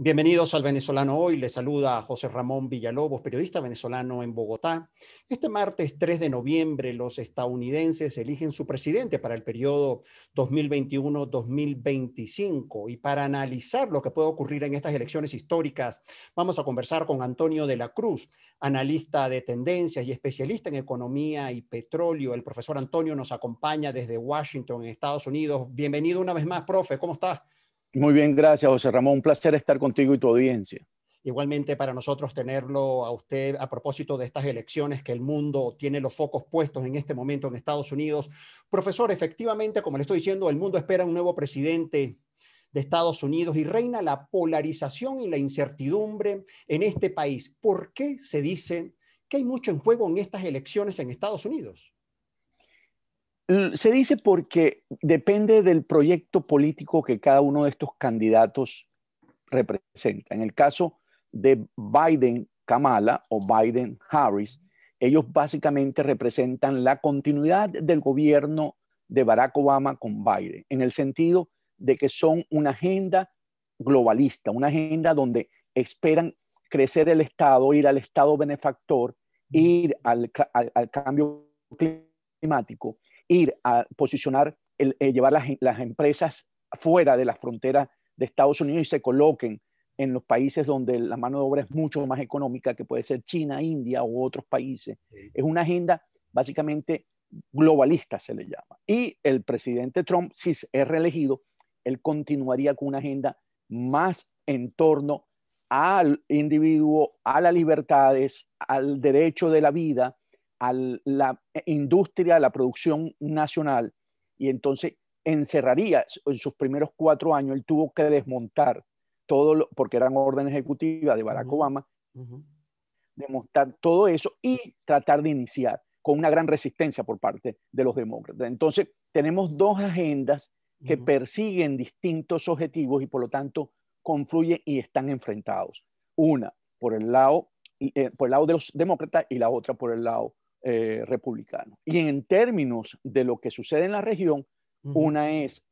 Bienvenidos al Venezolano Hoy. Les saluda José Ramón Villalobos, periodista venezolano en Bogotá. Este martes 3 de noviembre, los estadounidenses eligen su presidente para el periodo 2021-2025. Y para analizar lo que puede ocurrir en estas elecciones históricas, vamos a conversar con Antonio de la Cruz, analista de tendencias y especialista en economía y petróleo. El profesor Antonio nos acompaña desde Washington, en Estados Unidos. Bienvenido una vez más, profe. ¿Cómo estás? Muy bien, gracias, José Ramón. Un placer estar contigo y tu audiencia. Igualmente para nosotros tenerlo a usted a propósito de estas elecciones que el mundo tiene los focos puestos en este momento en Estados Unidos. Profesor, efectivamente, como le estoy diciendo, el mundo espera un nuevo presidente de Estados Unidos y reina la polarización y la incertidumbre en este país. ¿Por qué se dice que hay mucho en juego en estas elecciones en Estados Unidos? Se dice porque depende del proyecto político que cada uno de estos candidatos representa. En el caso de Biden-Kamala o Biden-Harris, ellos básicamente representan la continuidad del gobierno de Barack Obama con Biden, en el sentido de que son una agenda globalista, una agenda donde esperan crecer el Estado, ir al Estado benefactor, ir al cambio climático, ir a posicionar, llevar las empresas fuera de las fronteras de Estados Unidos y se coloquen en los países donde la mano de obra es mucho más económica, que puede ser China, India u otros países. Sí. Es una agenda básicamente globalista, se le llama. Y el presidente Trump, si es reelegido, él continuaría con una agenda más en torno al individuo, a las libertades, al derecho de la vida, a la industria, a la producción nacional, y entonces encerraría en sus primeros 4 años. Él tuvo que desmontar todo, porque eran órdenes ejecutivas de Barack Obama, desmontar todo eso y tratar de iniciar con una gran resistencia por parte de los demócratas. Entonces, tenemos dos agendas que persiguen distintos objetivos y por lo tanto confluyen y están enfrentados. Una por el lado de los demócratas y la otra por el lado republicano. Y en términos de lo que sucede en la región, una es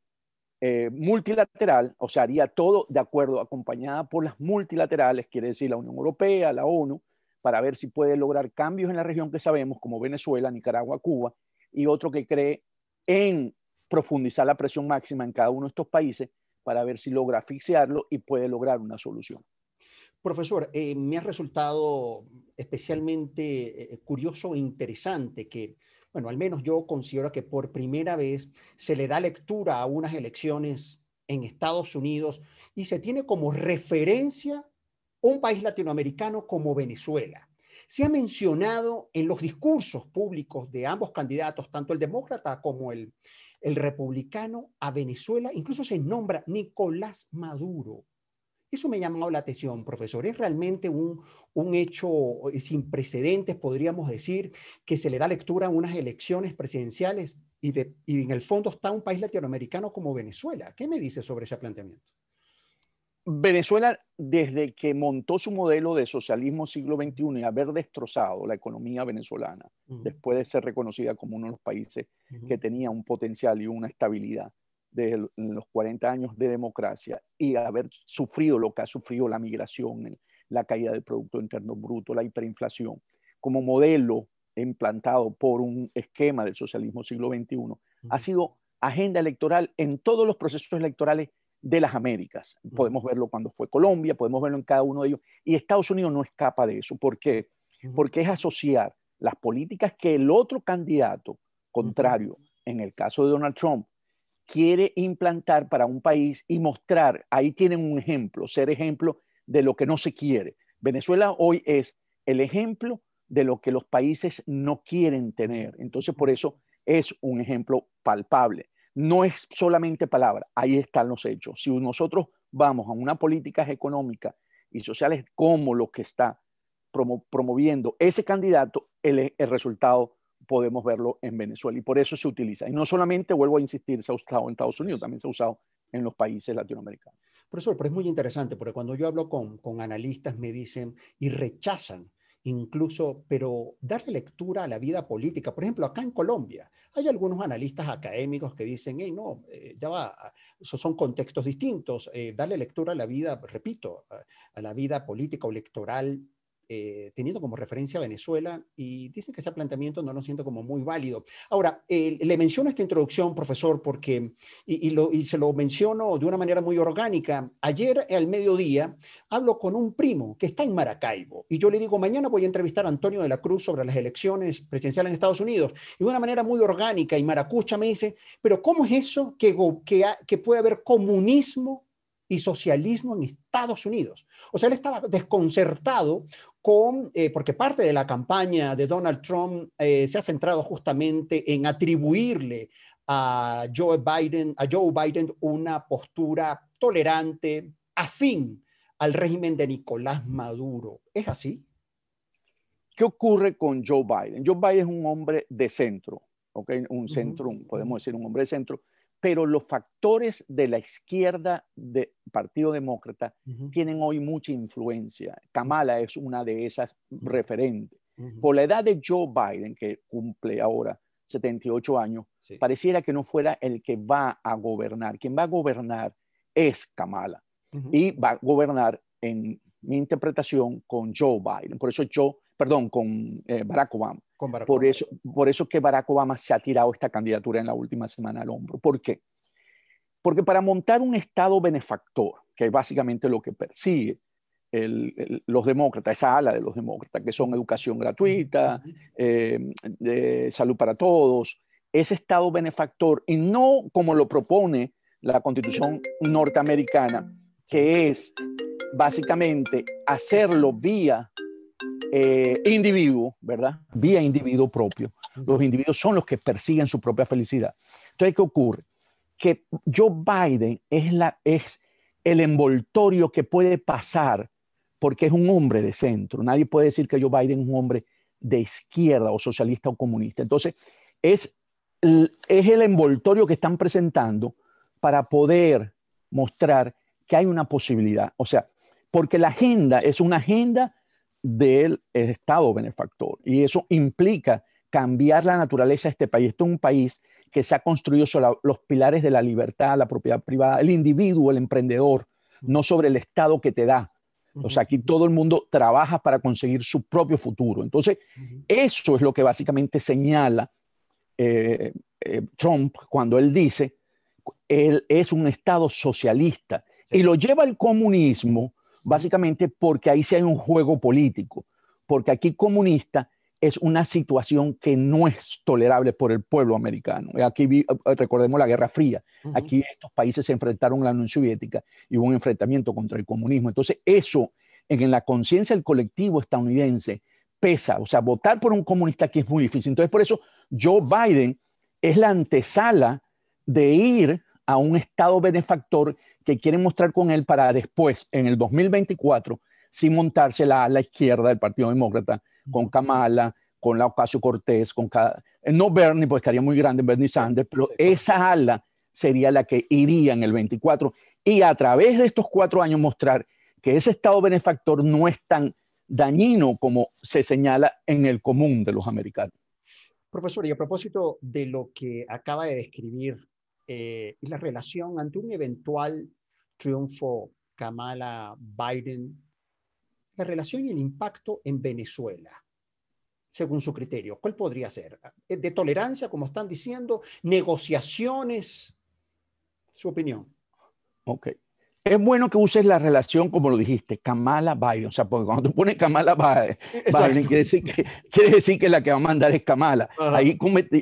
multilateral, o sea, haría todo de acuerdo, acompañada por las multilaterales, quiere decir la Unión Europea, la ONU, para ver si puede lograr cambios en la región que sabemos, como Venezuela, Nicaragua, Cuba, y otro que cree en profundizar la presión máxima en cada uno de estos países para ver si logra asfixiarlo y puede lograr una solución. Profesor, me ha resultado especialmente curioso e interesante que, bueno, al menos yo considero que por primera vez se le da lectura a unas elecciones en Estados Unidos y se tiene como referencia un país latinoamericano como Venezuela. Se ha mencionado en los discursos públicos de ambos candidatos, tanto el demócrata como el republicano, a Venezuela, incluso se nombra Nicolás Maduro. Eso me ha llamado la atención, profesor. Es realmente un hecho sin precedentes, podríamos decir, que se le da lectura a unas elecciones presidenciales y en el fondo está un país latinoamericano como Venezuela. ¿Qué me dice sobre ese planteamiento? Venezuela, desde que montó su modelo de socialismo siglo XXI y haber destrozado la economía venezolana, después de ser reconocida como uno de los países que tenía un potencial y una estabilidad, desde los 40 años de democracia, y haber sufrido lo que ha sufrido la migración, la caída del Producto Interno Bruto, la hiperinflación, como modelo implantado por un esquema del socialismo siglo XXI, ha sido agenda electoral en todos los procesos electorales de las Américas. Podemos verlo cuando fue Colombia, podemos verlo en cada uno de ellos, y Estados Unidos no escapa de eso. ¿Por qué? Porque es asociar las políticas que el otro candidato contrario, en el caso de Donald Trump, quiere implantar para un país y mostrar, ahí tienen un ejemplo, ser ejemplo de lo que no se quiere. Venezuela hoy es el ejemplo de lo que los países no quieren tener. Entonces, por eso es un ejemplo palpable. No es solamente palabra, ahí están los hechos. Si nosotros vamos a unas políticas económicas y sociales como lo que está promoviendo ese candidato, el resultado podemos verlo en Venezuela y por eso se utiliza. Y no solamente, vuelvo a insistir, se ha usado en Estados Unidos, también se ha usado en los países latinoamericanos. Profesor, pero es muy interesante porque cuando yo hablo con analistas me dicen y rechazan incluso, pero darle lectura a la vida política. Por ejemplo, acá en Colombia hay algunos analistas académicos que dicen, hey, no, ya va, esos son contextos distintos. Darle lectura a la vida, repito, a la vida política o electoral, teniendo como referencia a Venezuela, y dicen que ese planteamiento no lo siento como muy válido. Ahora, le menciono esta introducción, profesor, porque, y se lo menciono de una manera muy orgánica. Ayer al mediodía hablo con un primo que está en Maracaibo, y yo le digo, mañana voy a entrevistar a Antonio de la Cruz sobre las elecciones presidenciales en Estados Unidos, y de una manera muy orgánica y maracucha me dice, pero ¿cómo es eso que puede haber comunismo y socialismo en Estados Unidos? O sea, él estaba desconcertado porque parte de la campaña de Donald Trump se ha centrado justamente en atribuirle a Joe Biden una postura tolerante, afín al régimen de Nicolás Maduro. ¿Es así? ¿Qué ocurre con Joe Biden? Joe Biden es un hombre de centro, ¿okay? Un centro, podemos decir un hombre de centro, pero los factores de la izquierda del Partido Demócrata tienen hoy mucha influencia. Kamala es una de esas referentes. Por la edad de Joe Biden, que cumple ahora 78 años, sí, pareciera que no fuera el que va a gobernar. Quien va a gobernar es Kamala. Y va a gobernar, en mi interpretación, con Joe Biden. Por eso con Barack Obama. Por eso que Barack Obama se ha tirado esta candidatura en la última semana al hombro. ¿Por qué? Porque para montar un Estado benefactor, que es básicamente lo que persigue los demócratas, esa ala de los demócratas, que son educación gratuita, de salud para todos, ese Estado benefactor, y no como lo propone la Constitución norteamericana, que es básicamente hacerlo vía individuo, ¿verdad? Vía individuo propio. Los individuos son los que persiguen su propia felicidad. Entonces, ¿qué ocurre? Que Joe Biden es el envoltorio que puede pasar porque es un hombre de centro. Nadie puede decir que Joe Biden es un hombre de izquierda o socialista o comunista. Entonces, es el envoltorio que están presentando para poder mostrar que hay una posibilidad. O sea, porque la agenda es una agenda del Estado benefactor, y eso implica cambiar la naturaleza de este país. Esto es un país que se ha construido sobre los pilares de la libertad, la propiedad privada, el individuo, el emprendedor, no sobre el Estado que te da. O sea, aquí todo el mundo trabaja para conseguir su propio futuro. Entonces, eso es lo que básicamente señala Trump cuando él dice él es un Estado socialista, y lo lleva al comunismo básicamente porque ahí sí hay un juego político, porque aquí comunista es una situación que no es tolerable por el pueblo americano. Aquí recordemos la Guerra Fría. Aquí estos países se enfrentaron a la Unión Soviética y hubo un enfrentamiento contra el comunismo. Entonces eso en la conciencia del colectivo estadounidense pesa. O sea, votar por un comunista aquí es muy difícil. Entonces por eso Joe Biden es la antesala de ir a un Estado benefactor que quieren mostrar con él para después, en el 2024, sí montarse la izquierda del Partido Demócrata, con Kamala, con la Ocasio-Cortez, no Bernie, porque estaría muy grande Bernie Sanders, pero esa ala sería la que iría en el 24, y a través de estos 4 años mostrar que ese Estado benefactor no es tan dañino como se señala en el común de los americanos. Profesor, y a propósito de lo que acaba de describir, y la relación ante un eventual triunfo Kamala Biden, la relación y el impacto en Venezuela, según su criterio, ¿cuál podría ser? ¿De tolerancia, como están diciendo? ¿Negociaciones? Su opinión. Ok. Es bueno que uses la relación, como lo dijiste, Kamala Biden. O sea, porque cuando tú pones Kamala Biden quiere decir que la que va a mandar es Kamala.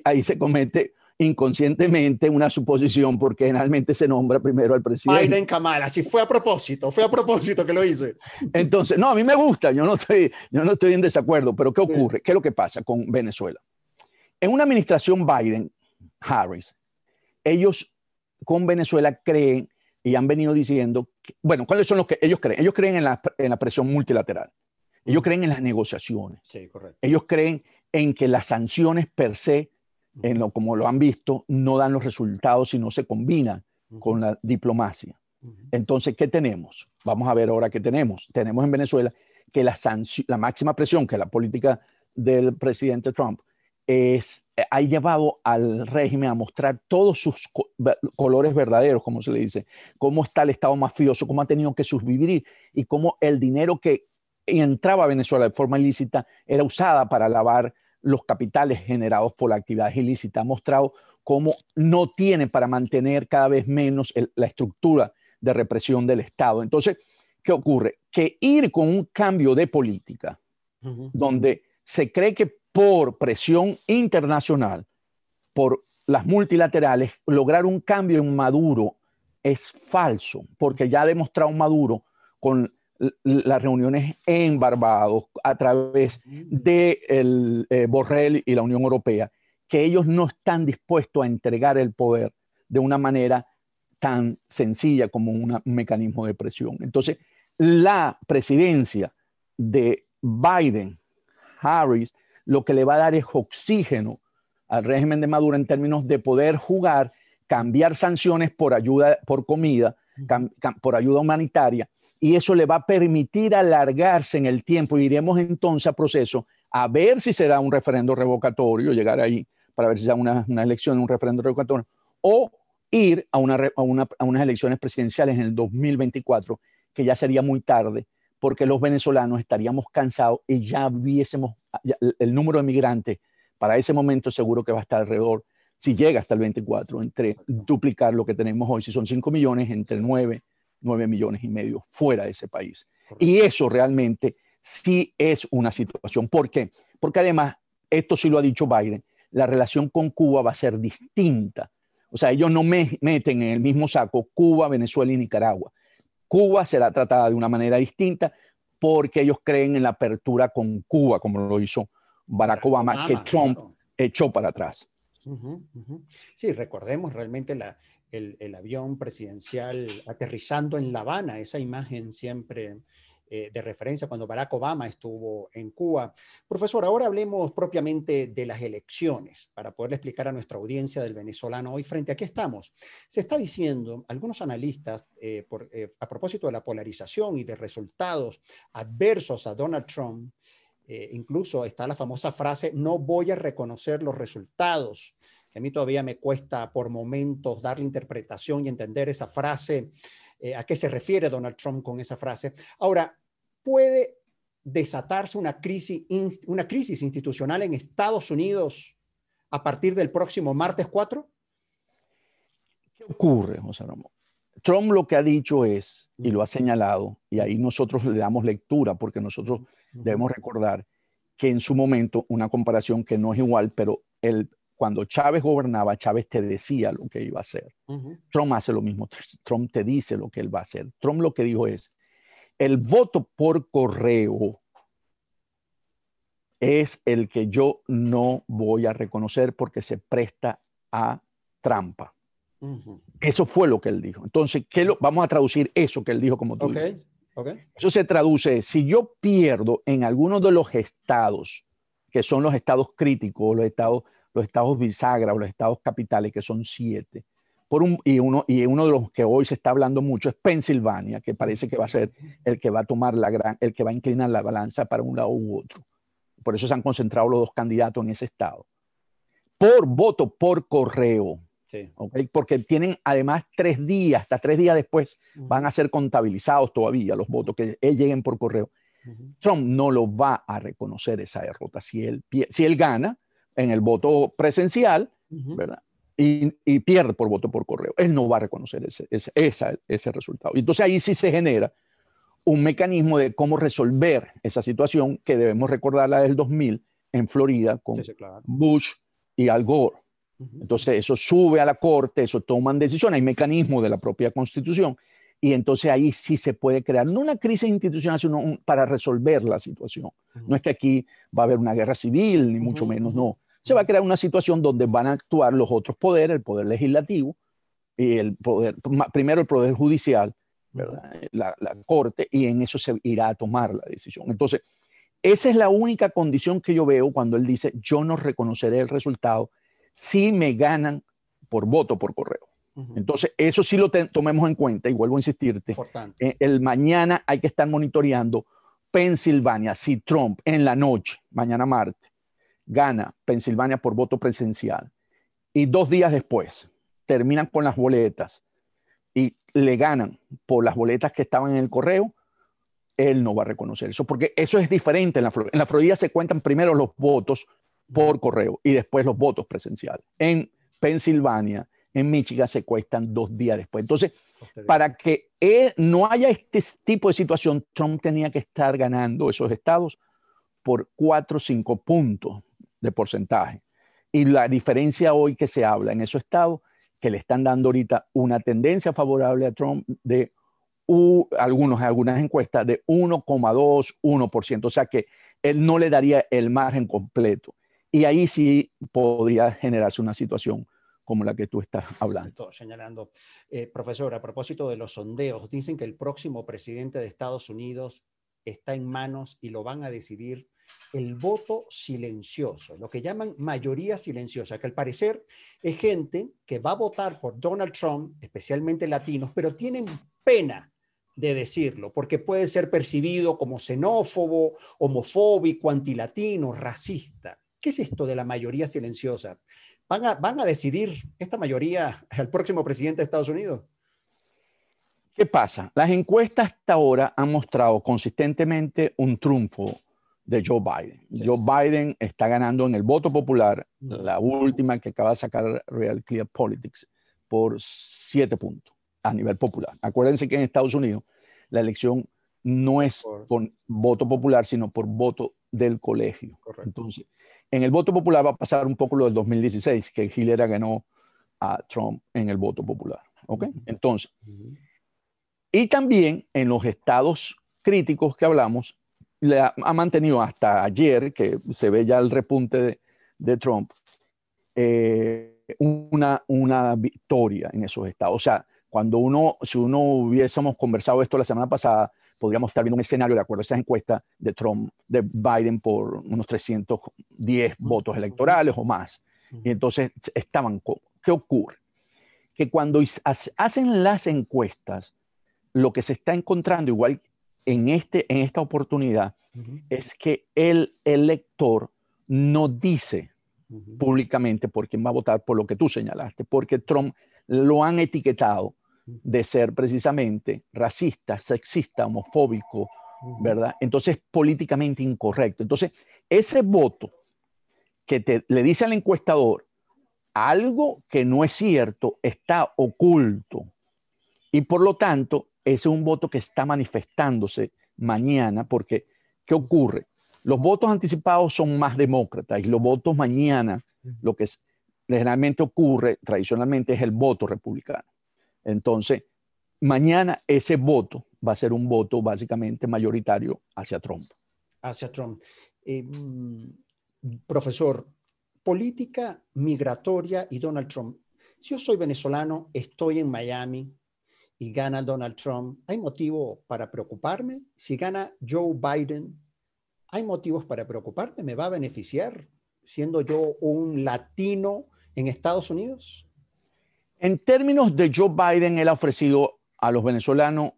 Ahí se comete inconscientemente una suposición, porque generalmente se nombra primero al presidente. Biden Kamala, sí, fue a propósito que lo hice. Entonces, no, a mí me gusta, yo no estoy en desacuerdo, pero ¿qué ocurre? ¿Qué es lo que pasa con Venezuela? En una administración Biden-Harris, ellos con Venezuela creen, y han venido diciendo, bueno, ¿cuáles son los que ellos creen? Ellos creen en la presión multilateral. Ellos creen en las negociaciones. Sí, correcto. Ellos creen en que las sanciones per se, como lo han visto, no dan los resultados si no se combinan con la diplomacia. Entonces, ¿qué tenemos? Vamos a ver ahora qué tenemos. Tenemos en Venezuela que la máxima presión, que la política del presidente Trump ha llevado al régimen a mostrar todos sus colores verdaderos, como se le dice, cómo está el Estado mafioso, cómo ha tenido que subsistir y cómo el dinero que entraba a Venezuela de forma ilícita era usada para lavar los capitales generados por la actividad ilícita. Ha mostrado cómo no tiene para mantener cada vez menos la estructura de represión del Estado. Entonces, ¿qué ocurre? Que ir con un cambio de política, donde se cree que por presión internacional, por las multilaterales, lograr un cambio en Maduro es falso, porque ya ha demostrado Maduro con las reuniones en Barbados a través de Borrell y la Unión Europea, que ellos no están dispuestos a entregar el poder de una manera tan sencilla como un mecanismo de presión. Entonces, la presidencia de Biden, Harris, lo que le va a dar es oxígeno al régimen de Maduro en términos de poder jugar, cambiar sanciones por ayuda, por comida, por ayuda humanitaria, y eso le va a permitir alargarse en el tiempo. Iremos entonces a proceso a ver si será un referendo revocatorio, llegar ahí para ver si será una elección, un referendo revocatorio, o ir a unas elecciones presidenciales en el 2024, que ya sería muy tarde, porque los venezolanos estaríamos cansados y ya viésemos el número de migrantes para ese momento seguro que va a estar alrededor, si llega hasta el 24, entre duplicar lo que tenemos hoy, si son 5 millones, entre 9 millones y medio fuera de ese país. Correcto. Y eso realmente sí es una situación. ¿Por qué? Porque además, esto sí lo ha dicho Biden, la relación con Cuba va a ser distinta. O sea, ellos no meten en el mismo saco Cuba, Venezuela y Nicaragua. Cuba será tratada de una manera distinta porque ellos creen en la apertura con Cuba, como lo hizo Barack Obama, que Trump echó para atrás. Sí, recordemos realmente el avión presidencial aterrizando en La Habana, esa imagen siempre de referencia cuando Barack Obama estuvo en Cuba. Profesor, ahora hablemos propiamente de las elecciones para poder explicar a nuestra audiencia del venezolano hoy frente a qué estamos. Se está diciendo, algunos analistas, a propósito de la polarización y de resultados adversos a Donald Trump, incluso está la famosa frase, no voy a reconocer los resultados, que a mí todavía me cuesta por momentos darle interpretación y entender esa frase, a qué se refiere Donald Trump con esa frase. Ahora, ¿puede desatarse una crisis institucional en Estados Unidos a partir del próximo martes 4? ¿Qué ocurre, José Ramón? Trump lo que ha dicho es, y lo ha señalado, y ahí nosotros le damos lectura, porque nosotros debemos recordar que en su momento, una comparación que no es igual, pero cuando Chávez gobernaba, Chávez te decía lo que iba a hacer. Trump hace lo mismo, Trump te dice lo que él va a hacer. Trump lo que dijo es, el voto por correo es el que yo no voy a reconocer porque se presta a trampa. Eso fue lo que él dijo. Entonces, vamos a traducir eso que él dijo como tú dices. Eso se traduce, si yo pierdo en algunos de los estados, que son los estados críticos, los estados bisagra o los estados capitales, que son 7, y uno de los que hoy se está hablando mucho es Pensilvania, que parece que va a ser el que va a tomar el que va a inclinar la balanza para un lado u otro. Por eso se han concentrado los dos candidatos en ese estado. Por voto por correo. Sí. ¿Okay? Porque tienen además 3 días, hasta 3 días después van a ser contabilizados todavía los votos que lleguen por correo. Trump no lo va a reconocer esa derrota si él gana en el voto presencial, ¿verdad? Y pierde por voto por correo. Él no va a reconocer ese resultado. Y entonces ahí sí se genera un mecanismo de cómo resolver esa situación que debemos recordar la del 2000 en Florida con Bush y Al Gore. Entonces eso sube a la corte, eso toman decisiones, hay mecanismos de la propia Constitución y entonces ahí sí se puede crear, no una crisis institucional, sino para resolver la situación. No es que aquí va a haber una guerra civil, ni mucho menos, no. Se va a crear una situación donde van a actuar los otros poderes, el poder legislativo, y primero el poder judicial, ¿verdad? La corte, y en eso se irá a tomar la decisión. Entonces, esa es la única condición que yo veo cuando él dice, yo no reconoceré el resultado si me ganan por voto por correo. Entonces, eso sí lo tomemos en cuenta y vuelvo a insistirte. El mañana hay que estar monitoreando Pensilvania, si Trump en la noche, mañana martes, gana Pensilvania por voto presencial y 2 días después terminan con las boletas y le ganan por las boletas que estaban en el correo, él no va a reconocer eso, porque eso es diferente en la Florida. En la Florida se cuentan primero los votos por correo y después los votos presenciales. En Pensilvania, en Michigan, se cuentan 2 días después. Entonces, para que no haya este tipo de situación, Trump tenía que estar ganando esos estados por 4 o 5 puntos de porcentaje. Y la diferencia hoy que se habla en esos estados, que le están dando ahorita una tendencia favorable a Trump de algunas encuestas de 1,2, 1%. O sea que él no le daría el margen completo. Y ahí sí podría generarse una situación como la que tú estás hablando. Estoy señalando. Profesor, a propósito de los sondeos, dicen que el próximo presidente de Estados Unidos está en manos y lo van a decidir el voto silencioso, lo que llaman mayoría silenciosa, que al parecer es gente que va a votar por Donald Trump, especialmente latinos, pero tienen pena de decirlo, porque puede ser percibido como xenófobo, homofóbico, antilatino, racista. ¿Qué es esto de la mayoría silenciosa? ¿Van a decidir esta mayoría al próximo presidente de Estados Unidos? ¿Qué pasa? Las encuestas hasta ahora han mostrado consistentemente un triunfo de Joe Biden. Sí. Joe Biden está ganando en el voto popular, la última que acaba de sacar Real Clear Politics, por 7 puntos a nivel popular. Acuérdense que en Estados Unidos la elección no es por voto popular, sino por voto del colegio. Correcto. Entonces, en el voto popular va a pasar un poco lo del 2016, que Hillary ganó a Trump en el voto popular. ¿Ok? Entonces, y también en los estados críticos que hablamos, ha mantenido hasta ayer, que se ve ya el repunte de Trump, una victoria en esos estados. O sea, si uno hubiésemos conversado esto la semana pasada, podríamos estar viendo un escenario, de acuerdo a esas encuestas, de Trump, de Biden por unos 310 votos electorales o más. Y entonces ¿qué ocurre? Que cuando hacen las encuestas, lo que se está encontrando igual en esta oportunidad es que el elector no dice públicamente por quién va a votar por lo que tú señalaste, porque Trump lo han etiquetado de ser precisamente racista, sexista, homofóbico, ¿verdad? Entonces, políticamente incorrecto. Entonces, ese voto que le dice al encuestador algo que no es cierto está oculto. Y por lo tanto, ese es un voto que está manifestándose mañana, porque ¿qué ocurre? Los votos anticipados son más demócratas y los votos mañana, lo que generalmente ocurre tradicionalmente es el voto republicano. Entonces, mañana ese voto va a ser un voto básicamente mayoritario hacia Trump. Hacia Trump. Profesor, política migratoria y Donald Trump. Si yo soy venezolano, estoy en Miami y gana Donald Trump, ¿hay motivo para preocuparme? Si gana Joe Biden, ¿hay motivos para preocuparme? ¿Me va a beneficiar siendo yo un latino en Estados Unidos? En términos de Joe Biden, él ha ofrecido a los venezolanos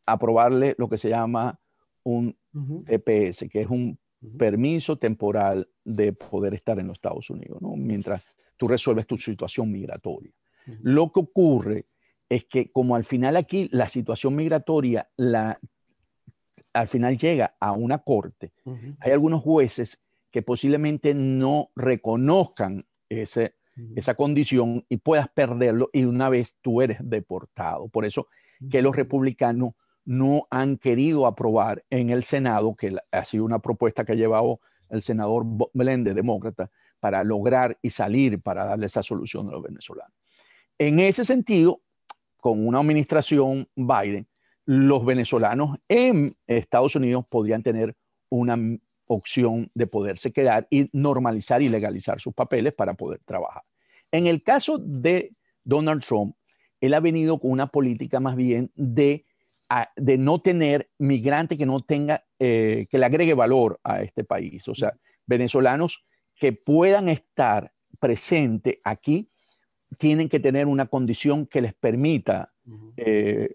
aprobarle lo que se llama un TPS, que es un permiso temporal de poder estar en los Estados Unidos, ¿no? Mientras tú resuelves tu situación migratoria. Lo que ocurre es que como al final aquí la situación migratoria al final llega a una corte, hay algunos jueces que posiblemente no reconozcan esa condición y puedas perderlo y una vez tú eres deportado. Por eso que los republicanos no han querido aprobar en el Senado, que ha sido una propuesta que ha llevado el senador Bob Melendez, demócrata, para lograr y salir para darle esa solución a los venezolanos. En ese sentido, con una administración Biden, los venezolanos en Estados Unidos podrían tener una opción de poderse quedar y normalizar y legalizar sus papeles para poder trabajar. En el caso de Donald Trump, él ha venido con una política más bien de no tener migrante que no tenga, que le agregue valor a este país. O sea, venezolanos que puedan estar presentes aquí tienen que tener una condición que les permita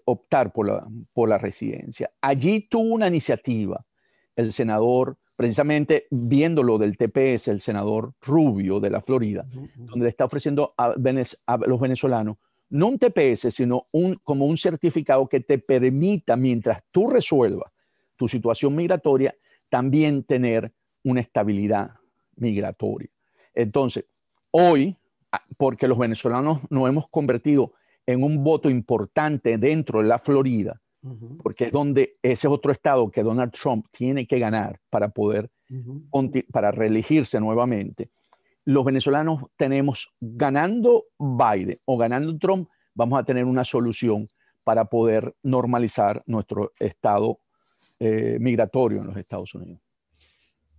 optar por la residencia. Allí tuvo una iniciativa el senador, precisamente viéndolo del TPS, el senador Rubio de la Florida, donde le está ofreciendo a los venezolanos no un TPS, sino como un certificado que te permita, mientras tú resuelvas tu situación migratoria, también tener una estabilidad migratoria. Entonces, hoy, porque los venezolanos nos hemos convertido en un voto importante dentro de la Florida, porque es donde ese es otro estado que Donald Trump tiene que ganar para poder, para reelegirse nuevamente. Los venezolanos tenemos, ganando Biden o ganando Trump, vamos a tener una solución para poder normalizar nuestro estado migratorio en los Estados Unidos.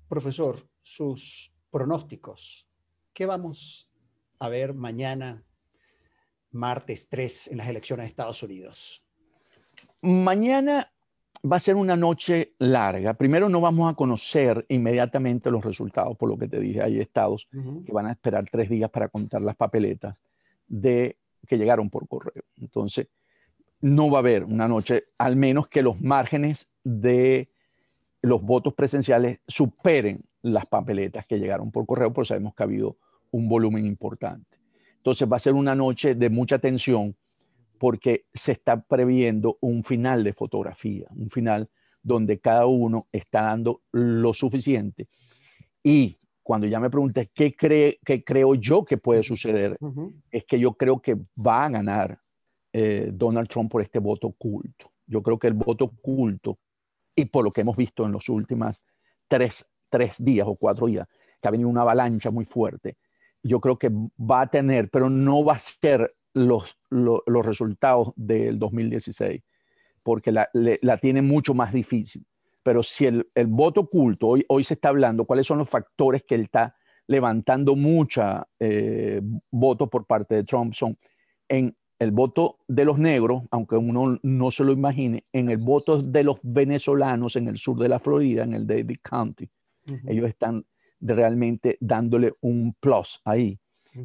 Profesor, sus pronósticos, ¿qué vamos a ver mañana, martes 3, en las elecciones de Estados Unidos? Mañana va a ser una noche larga. Primero no vamos a conocer inmediatamente los resultados, por lo que te dije, hay estados que van a esperar 3 días para contar las papeletas que llegaron por correo. Entonces, no va a haber una noche, al menos que los márgenes de los votos presenciales superen las papeletas que llegaron por correo, porque sabemos que ha habido un volumen importante. Entonces va a ser una noche de mucha tensión porque se está previendo un final de fotografía, un final donde cada uno está dando lo suficiente. Y cuando ya me pregunté qué creo yo que puede suceder, es que yo creo que va a ganar Donald Trump por este voto oculto. Yo creo que el voto oculto, y por lo que hemos visto en los últimos tres días o 4 días, que ha venido una avalancha muy fuerte, yo creo que va a tener, pero no va a ser los resultados del 2016, porque la tiene mucho más difícil. Pero si el voto oculto, hoy se está hablando cuáles son los factores que él está levantando mucha votos por parte de Trump, son en el voto de los negros, aunque uno no se lo imagine, en el voto de los venezolanos en el sur de la Florida, en el Dade County. Ellos están realmente dándole un plus ahí.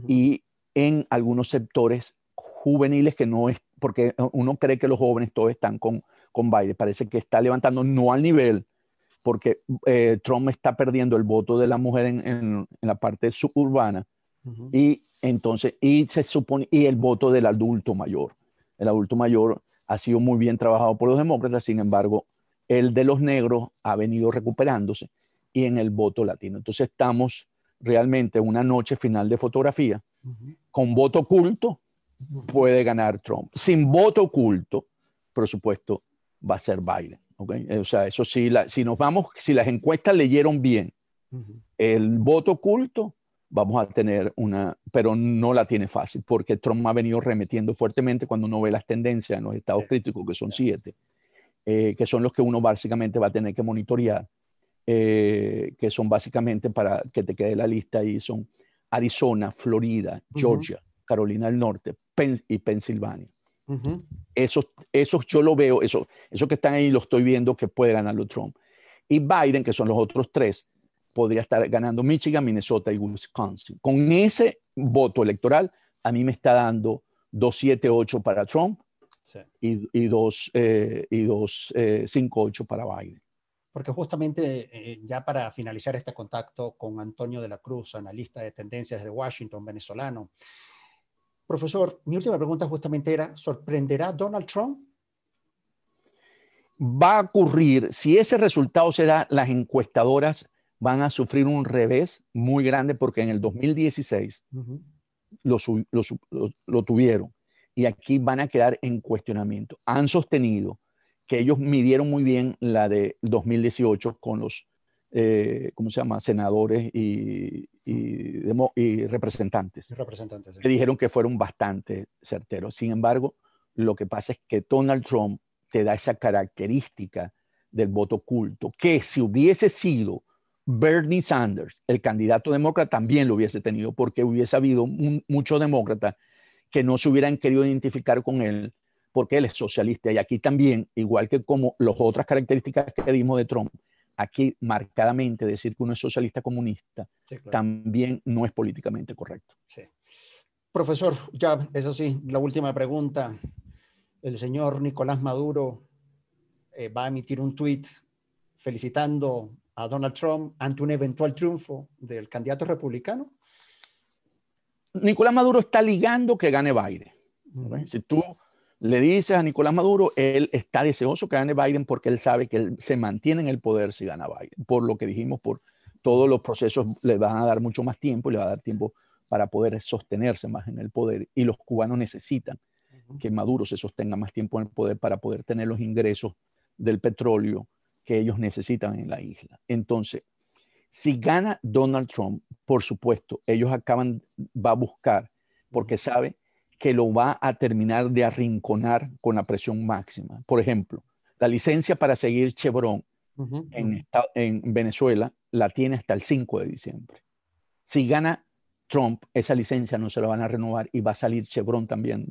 Y en algunos sectores juveniles que no es, porque uno cree que los jóvenes todos están con Biden, parece que está levantando, no al nivel, porque Trump está perdiendo el voto de la mujer en la parte suburbana, y entonces, se supone, y el voto del adulto mayor. El adulto mayor ha sido muy bien trabajado por los demócratas, sin embargo, el de los negros ha venido recuperándose, y en el voto latino. Entonces estamos realmente en una noche final de fotografía. Con voto oculto puede ganar Trump. Sin voto oculto, por supuesto, va a ser Biden. ¿Okay? O sea, eso sí, si las encuestas leyeron bien el voto oculto, vamos a tener pero no la tiene fácil, porque Trump ha venido remetiendo fuertemente cuando uno ve las tendencias en los estados críticos, que son 7, que son los que uno básicamente va a tener que monitorear, que son básicamente, para que te quede la lista ahí, son Arizona, Florida, Georgia, Carolina del Norte y Pensilvania. Esos yo lo veo, esos que están ahí lo estoy viendo que puede ganarlo Trump. Y Biden, que son los otros 3, podría estar ganando Michigan, Minnesota y Wisconsin. Con ese voto electoral, a mí me está dando 278 para Trump, y 258 para Biden. Porque justamente ya para finalizar este contacto con Antonio de la Cruz, analista de tendencias de Washington, venezolano. Profesor, mi última pregunta justamente era, ¿sorprenderá Donald Trump? Va a ocurrir, si ese resultado se da, las encuestadoras van a sufrir un revés muy grande, porque en el 2016 lo tuvieron, y aquí van a quedar en cuestionamiento. Han sostenido que ellos midieron muy bien la de 2018 con los ¿cómo se llama? Senadores y representantes, que dijeron que fueron bastante certeros. Sin embargo, lo que pasa es que Donald Trump te da esa característica del voto oculto, que si hubiese sido Bernie Sanders, el candidato demócrata, también lo hubiese tenido, porque hubiese habido muchos demócratas que no se hubieran querido identificar con él, porque él es socialista. Y aquí también, igual que como las otras características que dimos de Trump, aquí marcadamente decir que uno es socialista comunista, sí, claro, también no es políticamente correcto. Sí. Profesor, ya, eso sí, la última pregunta. El señor Nicolás Maduro va a emitir un tuit felicitando a Donald Trump ante un eventual triunfo del candidato republicano? Nicolás Maduro está ligando que gane Biden. ¿Okay? Si tú le dices a Nicolás Maduro, él está deseoso que gane Biden porque él sabe que él se mantiene en el poder si gana Biden. Por lo que dijimos, por todos los procesos le van a dar mucho más tiempo y le va a dar tiempo para poder sostenerse más en el poder. Y los cubanos necesitan que Maduro se sostenga más tiempo en el poder para poder tener los ingresos del petróleo que ellos necesitan en la isla. Entonces, si gana Donald Trump, por supuesto, ellos va a buscar, porque sabe que lo va a terminar de arrinconar con la presión máxima. Por ejemplo, la licencia para seguir Chevron en Venezuela la tiene hasta el 5 de diciembre. Si gana Trump, esa licencia no se la van a renovar y va a salir Chevron también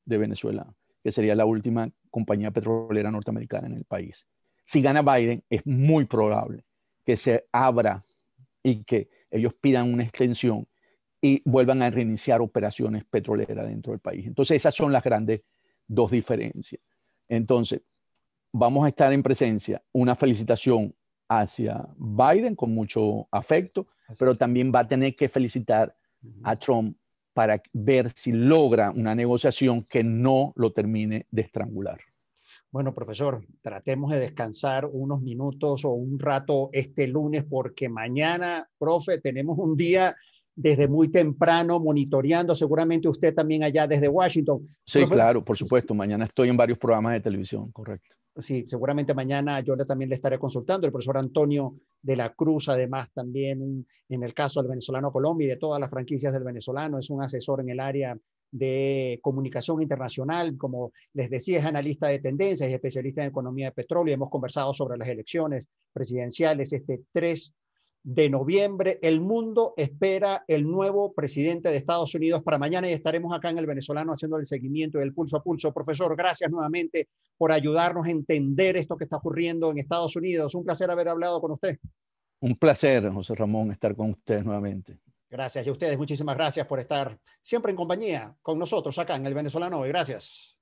de Venezuela, que sería la última compañía petrolera norteamericana en el país. Si gana Biden, es muy probable que se abra y que ellos pidan una extensión y vuelvan a reiniciar operaciones petroleras dentro del país. Entonces, esas son las grandes dos diferencias. Entonces, vamos a estar en presencia. Una felicitación hacia Biden con mucho afecto, pero también va a tener que felicitar a Trump para ver si logra una negociación que no lo termine de estrangular. Bueno, profesor, tratemos de descansar unos minutos o un rato este lunes porque mañana, profe, tenemos un día desde muy temprano monitoreando, seguramente usted también allá desde Washington. Sí, profe, claro, por supuesto. Mañana estoy en varios programas de televisión, correcto. Sí, seguramente mañana yo también le estaré consultando. El profesor Antonio de la Cruz, además, también en el caso del venezolano Colombia y de todas las franquicias del venezolano, es un asesor en el área de comunicación internacional. Como les decía, es analista de tendencias y especialista en economía de petróleo. Hemos conversado sobre las elecciones presidenciales este 3 de noviembre. El mundo espera el nuevo presidente de Estados Unidos para mañana y estaremos acá en el venezolano haciendo el seguimiento del pulso a pulso. Profesor, gracias nuevamente por ayudarnos a entender esto que está ocurriendo en Estados Unidos. Un placer haber hablado con usted. Un placer, José Ramón, estar con ustedes nuevamente. Gracias. Y a ustedes, muchísimas gracias por estar siempre en compañía con nosotros acá en el venezolano hoy. Gracias.